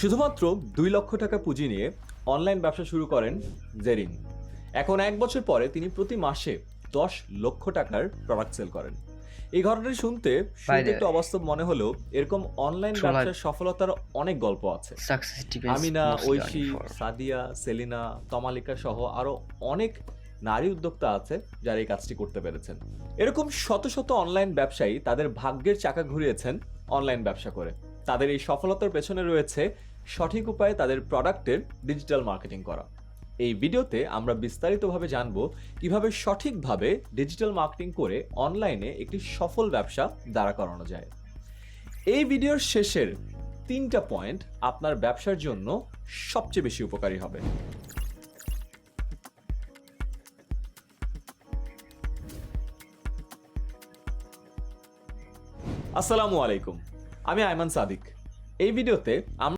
শুধুমাত্র 2 লক্ষ টাকা পুঁজি নিয়ে অনলাইন ব্যবসা শুরু করেন জেরিন। এখন 1 বছর পরে তিনি প্রতি মাসে 10 লক্ষ টাকার প্রোডাক্ট সেল করেন। এই ঘটনাটি শুনতে শুরুতে the একটু way, অবাস্তব মনে হলেও এরকম অনলাইন True Life ব্যবসার সফলতার অনেক গল্প আছে। success depends Amina, mostly on Oishi, effort. Sadia, Selina, Tamalika সহ আরো অনেক নারী উদ্যোক্তা আছে যারা এই কাজটি করতে পেরেছেন। এরকম শত শত অনলাইন ব্যবসায়ী তাদের ভাগ্যের চাকা ঘুরিয়েছেন অনলাইন ব্যবসা করে। তাদের এই সফলতার পেছনে রয়েছে সঠিক উপায়ে তাদের প্রোডাক্টের ডিজিটাল মার্কেটিং করা। এই ভিডিওতে আমরা বিস্তারিতভাবে জানব কিভাবে সঠিকভাবে ডিজিটাল মার্কেটিং করে অনলাইনে একটি সফল ব্যবসা দাঁড়া করানো যায়। এই ভিডিওর শেষের 3টা পয়েন্ট আপনার ব্যবসার জন্য সবচেয়ে বেশি উপকারী হবে। আসসালামু আলাইকুম, আমি আয়মান সাদিক। এই ভিডিওতে আমরা